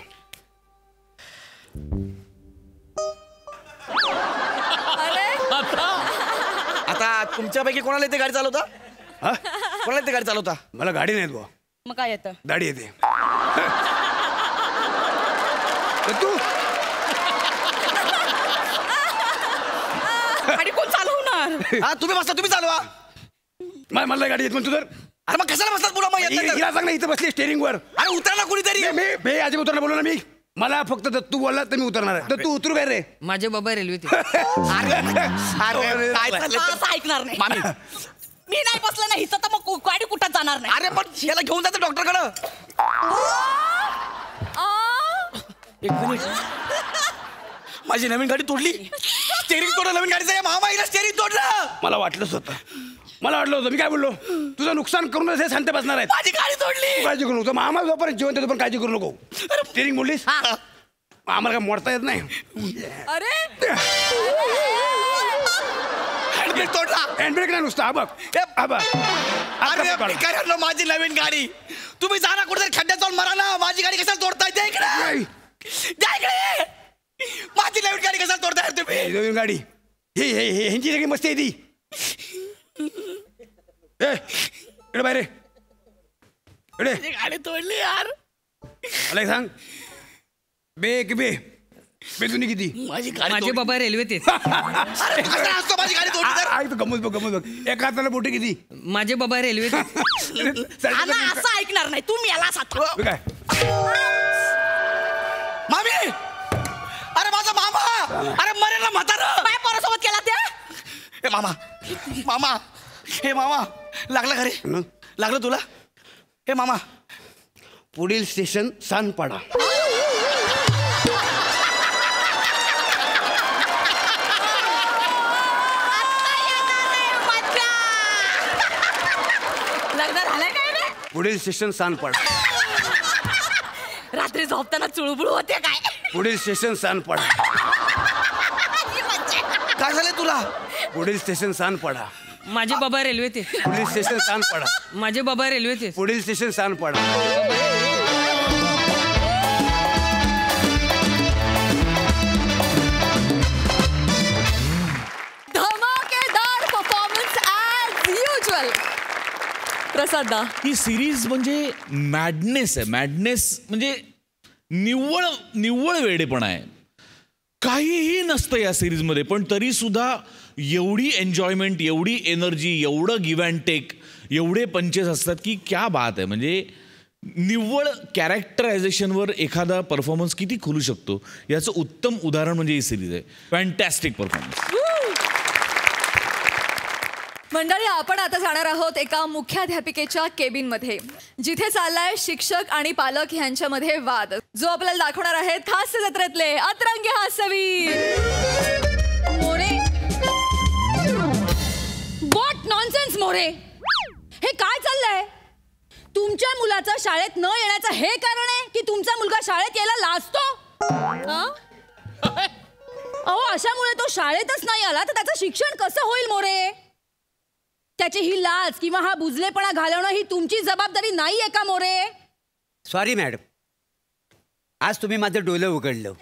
आता तुमच्यापैकी कोणाला येते गाडी चालवता? कोणाला येते गाडी चालवता? मला गाडी नाही बुवा. मग काय येतं? दाढी येते. तू गाडी कोण चालवणार? हा तुम्ही बसता. तुम्ही चालवा. मला गाडी येत म्हणतो तर. अरे मग कशाला बसतात पुढं? मग येत नाही तर? हिला सांग ना, इथं बसली स्टेरिंग वर. अरे उतरा ना कुणीतरी. मी आधी उतरणार बोललो ना. मी मला फक्त तू बोलला तर मी उतरणार आहे. तर तू उतरू काय रे? माझे बाबा रेल्वेत आहेत. अरे काय चाललंय? असं ऐकणार नाही. मामी मी नाही बसलं नाही तर मग गाडी कुठं जाणार नाही. अरे पण याला घेऊन जातं डॉक्टरकडं. एक मिनिट, माझी नवीन गाडी तोडली. स्टेरिंग तोडलं नवीन गाडीचं. महामाईला स्टेरिंग तोडलं. मला वाटलंच होतं. मी काय बोललो, तुझं नुकसान करूनच हे शांत बसणार आहे. माझी गाडी तोडली. काळजी करू नको. आम्हाला जोपर्यंत जिवंत आहे तोपर्यंत काळजी करू नको. स्टेरिंग बोललीस, आम्हाला काय मोडता येत नाही. अरे हँडब्रेक तोडला. हँडब्रेक नाही नुसतं. हा बघ. अरे भिकाऱ्यांनो, माझी नवीन गाडी. तुम्ही जा ना कुठेतरी खड्ड्यात जाऊन मरा ना. माझी गाडी कशाला तोडताय? द्या इकडे. द्या इकडे. माझी नवीन गाडी कशाला तोडताय तुम्ही? नवीन गाडी हे ह्यांची सगळी मस्ती आहे ती. इकडे बाहेर इकडे. गाडी तोडली यार. मला एक सांग, बे तुम्ही किती? माझी गाडी माझे बाबा रेल्वेत आहेत. अरे कसा असतो माझी गाडी तोडली तर? गमत बघ. एका हाताला बोटे किती? माझे बाबा रेल्वेत आहेत. असं ऐकणार नाही तुम्ही याला काय मामी, अरे माझा मामा. अरे मरेल ना म्हातारा. काय पोरासोबत केला त्या? हे मामा, मामा, हे मामा, लागलं घरी? लागलं तुला? हे मामा, पुढील स्टेशन सानपाडा. लग्न झालंय काय रे? पुढील स्टेशन सानपाडा. रात्री झोपताना चुळबुळ होते काय? पुढील स्टेशन सानपाडा. काय झालं तुला? पुढील स्टेशन सानपाडा. माझे बाबा रेल्वेत आहेत. पुढील स्टेशन सानपाडा. माझे बाबा रेल्वेत आहेत. पुढील स्टेशन सानपाडा. धमाकेदार परफॉर्मन्स ॲज युजुअल. प्रसादा, ही सिरीज म्हणजे मॅडनेस आहे. मॅडनेस म्हणजे निव्वळ वेडेपणा आहे. काहीही नसतं या सिरीजमध्ये, पण तरी सुद्धा एवढी एन्जॉयमेंट, एवढी एनर्जी, एवढं गिव्ह अँड टेक, एवढे पंचेस असतात की क्या बात आहे. म्हणजे निव्वळ कॅरेक्टरायझेशनवर एखादा परफॉर्मन्स किती खुलू शकतो याचं उत्तम उदाहरण म्हणजे ही सिरीज आहे. Fantastic performance. मंडळी, आपण आता जाणार आहोत एका मुख्याध्यापिकेच्या केबिनमध्ये, जिथे चाललाय शिक्षक आणि पालक यांच्यामध्ये वाद, जो आपल्याला दाखवणार आहेत हास्य जत्रेतले अतरंगी हास्यवीर. More, what nonsense More. हे काय चाललंय? तुमच्या मुलाचं शाळेत न येण्याचं हे कारण आहे की तुमचा मुलगा शाळेत यायला लाजतो? अहो, अशामुळे तो शाळेतच नाही आला तर त्याचं शिक्षण कसं होईल मोरे? त्याची ही लाज किंवा हा बुजलेपणा घालवणं ही तुमची जबाबदारी नाहीये का मोरे? सॉरी मॅडम, आज तुम्ही माझं डोलं उघडलं.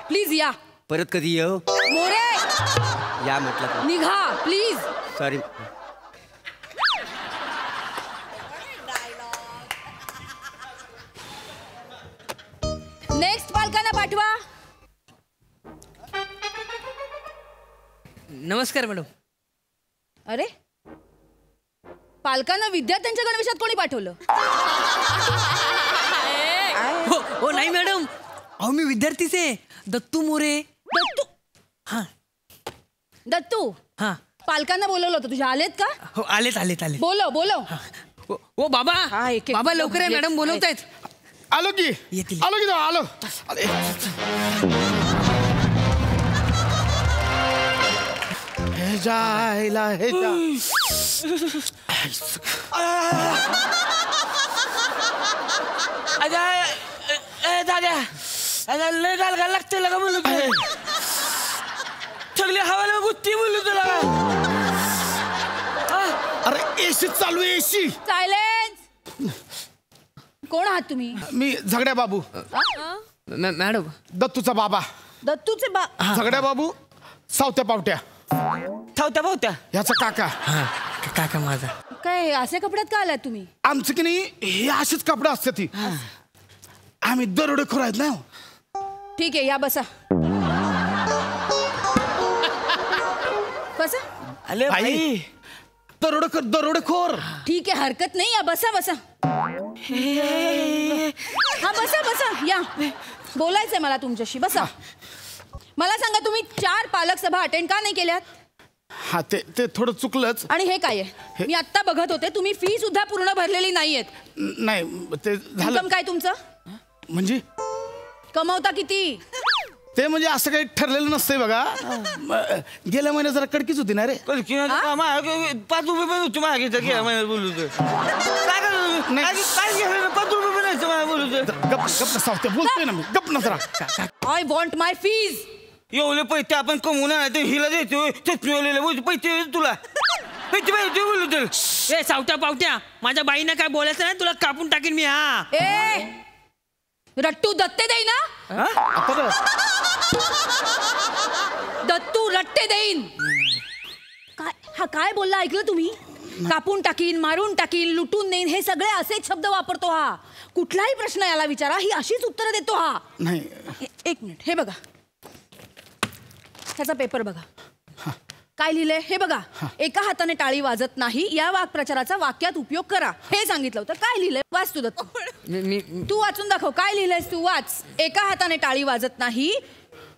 प्लीज या. परत कधी येऊ? मोरे या म्हटलं. निघा प्लीज. सॉरी. नेक्स्ट पालकांना पाठवा. नमस्कार मॅडम. अरे, पालकांना विद्यार्थ्यांच्या गणवेशात कोणी पाठवलं? हो नाही मॅडम, अहो मी विद्यार्थीच आहे. दत्तू मोरे. दत्तू? हा. दत्तू, हा. पालकांना बोलवलं होतं तुझ्या, आलेत का? हो, आलेत. बोलव. ओ बाबा, बाबा लवकर आहे, मॅडम बोलवतायत. आलो की येतील. आलो. हे जायला हे जा. दादा लय गाल लागते लगा बोलू सगळी हवाला गुत्ती बोलू तुला. अरे एसी चालू आहे, एसी. सायलेन्स. कोण आहात तुम्ही? मी झगड्या बाबू. मॅडम, दत्तूचा बाबा. दत्तूचे झगड्या बाबू, सावत्या पावट्या. थावत्या याचा काका. काका माझा. काय असे कपड्यात का आलात तुम्ही? आमचं की नाही हे अशीच कपडे असते ती. आम्ही दरोडेखोर आहेत ना. ठीक आहे, या बसा. अरे भाई, दरोडेखोर. ठीक आहे, हरकत नाही, या बसा. हा बसा या. बोलायचंय मला तुमच्याशी, बसा. मला सांगा तुम्ही 4 पालक सभा अटेंड का नाही केल्यात? हा ते थोडं चुकलंच. आणि हे काय आहे? मी आता बघत होते तुम्ही फी सुद्धा पूर्ण भरलेली नाहीयेत. नाही ते झालं. काय तुमचं म्हणजे कमवता किती? ते म्हणजे असं काही ठरलेलं नसतंय बघा. गेल्या महिन्यात जरा कडकीच होती ना रे. 5 रुपये पण होते माझ्या गेल्या महिन्यात बोलू काय 5 रुपये पण नाही मला बोलू गप सावते बोलतोय ना मी. गप ना जरा. I want my fees. एवढे पैसे आपण कमवून आणायचे हिला देतो पैसे तुला पैसे पाहिजे बोलू तर. ए सावट्या पावट्या, माझ्या बाईनं काय बोलायचं नाही, तुला कापून टाकीन मी. हा ए रट्टू दत्ते देईन ना. दत्तू रट्टे देईन. काय हा काय बोलला ऐकलं तुम्ही? कापून टाकीन, मारून टाकीन, लुटून नेईन, हे सगळे असेच शब्द वापरतो हा. कुठलाही प्रश्न याला विचारा, ही अशीच उत्तरं देतो हा. नाही एक मिनिट, हे बघा, ह्याचा पेपर बघा. काय लिहिलंय हे बघा. एका हाताने टाळी वाजत नाही या वाक्प्रचाराचा वाक्यात उपयोग करा हे सांगितलं होतं. काय लिहिलंय वाच तू दत्तू. तू वाचून दाखव. काय लिहिलंयस तू? वाच. एका हाताने टाळी वाजत नाही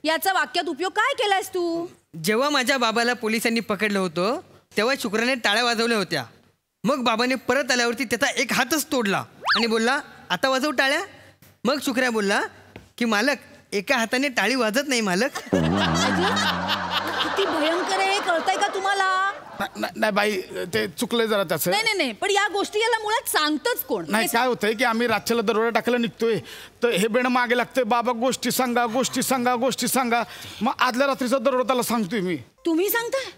याचा वाक्यात उपयोग काय केलायस तू? जेव्हा माझ्या बाबाला पोलिसांनी पकडलं होतं तेव्हा शुक्राने टाळ्या वाजवल्या होत्या. मग बाबाने परत आल्यावरती त्याचा एक हातच तोडला आणि बोलला आता वाजव टाळ्या. मग शुक्र्या बोलला की मालक एका हाताने टाळी वाजत नाही मालक. किती भयंकर आहे कळतंय का तुम्हाला? नाही बाई ते चुकलंय जरा त्याचं. नाही पण या गोष्टी याला मुळात सांगतच कोण? नाही काय होतंय की आम्ही रातच्याला दरोडा टाकायला निघतोय तर हे बेण मागे लागतंय. बाबा गोष्टी सांगा गोष्टी सांगा गोष्टी सांगा. मग आदल्या रात्रीचा दरोडा त्याला सांगतोय मी. तुम्ही सांगताय?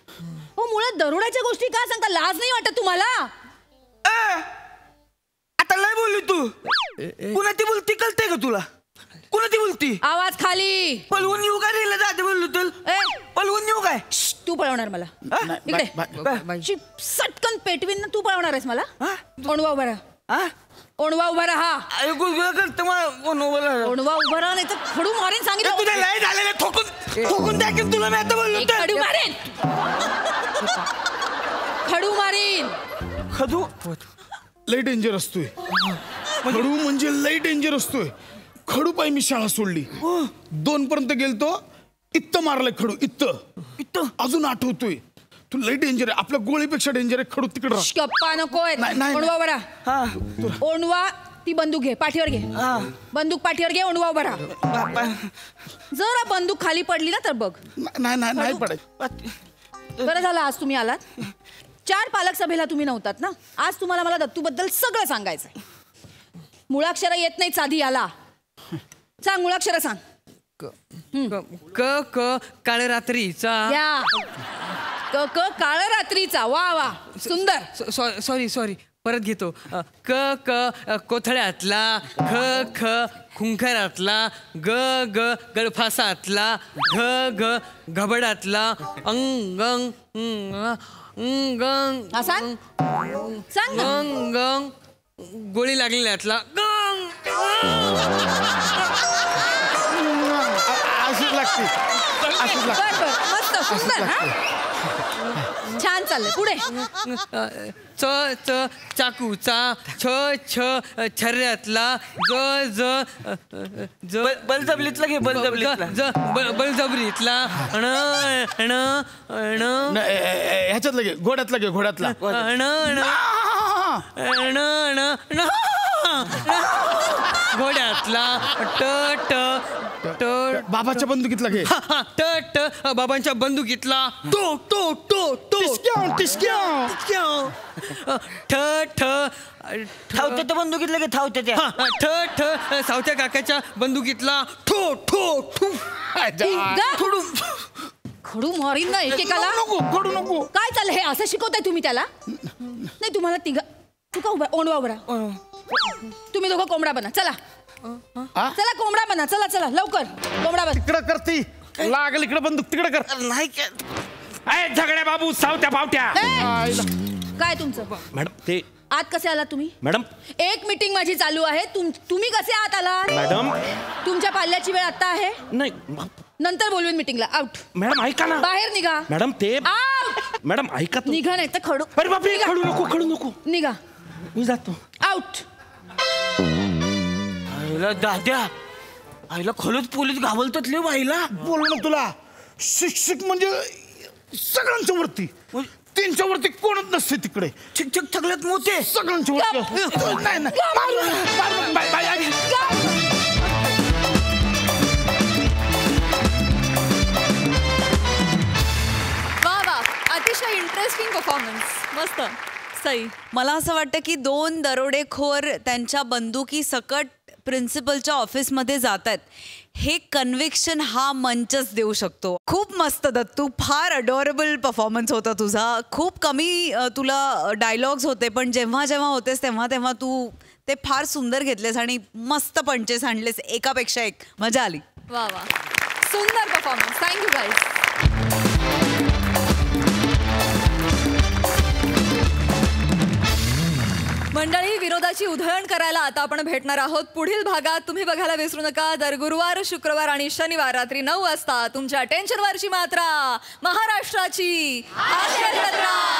हो मुळात दरोड्याच्या गोष्टी का सांगता? लाज नाही वाटत तुम्हाला? आता लय बोलली तू. कुणा ती बोलती कळतंय का तुला? कुणा ती बोलती? आवाज खाली. पळवून येऊ काय रे जाते बोललो तर? पळवून येऊ काय? तू पळवणार मला इकडे? सटकन पेटवीन ना. तू पळवणार आहेस मला? ओणवा उभा राहा. ओणवा उभा राहा. ओणवा उभा राहा नाही तर खडू मारेन सांगितलं. तुझ्या लय झालेलं ठोकून टाकेन तुला मी आता बोललो. खडू मारेन. खडू मारेन. खडू लय डेंजर असतोय. खडू म्हणजे लय डेंजर असतोय. खडू पाय मी शाळा सोडली. 2 पर्यंत गेलतो. इत्त मारलंय खडू. इत्त अजून आठवतोय. तू लय डेंजर आहे. आपल्या गोळीपेक्षा डेंजर आहे खडू. तिकडे गप्पा नकोय. ओणवा उभा राहा. ओणवा ती बंदूक घे पाठीवर घे. बंदूक पाठीवर घे. ओणवा उभा राहा. जरा बंदूक खाली पडली ना तर बघ. नाही पडाय. बरं झालं आज तुम्ही आलात. 4 पालक सभेला तुम्ही नव्हतात ना. आज तुम्हाला मला दत्तूबद्दल सगळं सांगायचंय. मुळाक्षर येत नाहीत साधी याला. सांग मुळाक्षर सांग. क क काळ रात्रीचा. क क काळ रात्रीचा. वा वा सुंदर. सॉरी परत घेतो. क क कोथळ्यातला. ख ख खुंखरातला. ग ग गळफासातला. घ घ घबडातला. अंग सांग सांग गोळी लागलेल्यातला. अशीच लागते. मस्त सुंदर. छान चाललंय. पुढे. च च चाकूचा. छ छ छर्यातला. ज ज बलजबरीतला घे. बलजबरीतला. ह्याच्यातलं घे. घोड्यातला घे. घोड्यातला. घोड्यातला. ट ट बाबाच्या बंदुकीतला घे. ट ट बाबांच्या बंदुकीतला. टो टो टो टो ठ ठ थावत्याच्या बंदुकीतला घे. थावत्याच्या. ठ ठ सावत्या काकाच्या बंदुकीतला. ठो ठो ठू. खडू मारीन ना एकेकाला. खडू नको. काय चाललंय हे? असं शिकवताय तुम्ही त्याला? नाही तुम्हाला तू का उभा? ओणवा उभा राहा. तुम्ही दोघं कोंबडा बना. चला चला कोंबडा बना. चला चला लवकर कोंबडा बना. तिकडं करती लागल. इकडे बंदूक तिकडे कर. नाही झगड्या बाबू सावत्या पावट्या. काय तुमचं? मॅडम ते आत कसे आलात तुम्ही? मॅडम एक मीटिंग माझी चालू आहे. तुम्ही कसे आत आलात? मॅडम तुमच्या पाल्याची वेळ आता आहे. नाही नंतर बोलवीन मीटिंगला. आउट. मॅडम ऐका ना. बाहेर निघा. मॅडम ते आउट. मॅडम ऐका. निघा नाही तर खडू. अरे बापरे खडू नको. खडू नको. निघा. मी जातो. आउट. दाद्या आईला खरंच पोलीस घाबरतात ले बाईला. बोल ना तुला, शिक्षक म्हणजे सगळ्यांच्या वरती, त्यांच्या वरती कोणच नसते तिकडे. शिक्षक सगळ्यात मोठे, सगळ्यांच्या वरती. नाही नाही. अतिशय इंटरेस्टिंग परफॉर्मन्स. मस्त. सई, मला असं वाटतं की 2 दरोडेखोर त्यांच्या बंदुकी सकट प्रिन्सिपलच्या ऑफिसमध्ये जात आहेत. हे कन्व्हिक्शन हा मंचच देऊ शकतो. खूप मस्त दत्तू, फार अडोरेबल परफॉर्मन्स होता तुझा. खूप कमी तुला डायलॉग्स होते, पण जेव्हा जेव्हा होतेस तेव्हा तेव्हा तू ते फार सुंदर घेतलेस आणि मस्त पंचेस आणलेस, एकापेक्षा एक. मजा आली. वा वा, सुंदर परफॉर्मन्स. Thank you guys. मंडळी, विनोदाची उधळण करायला आता आपण भेटणार आहोत पुढील भागात. तुम्ही बघायला विसरू नका दर गुरुवार, शुक्रवार आणि शनिवार रात्री 9 वाजता तुमच्या टेन्शनवरची मात्रा, महाराष्ट्राची हास्य जत्रा.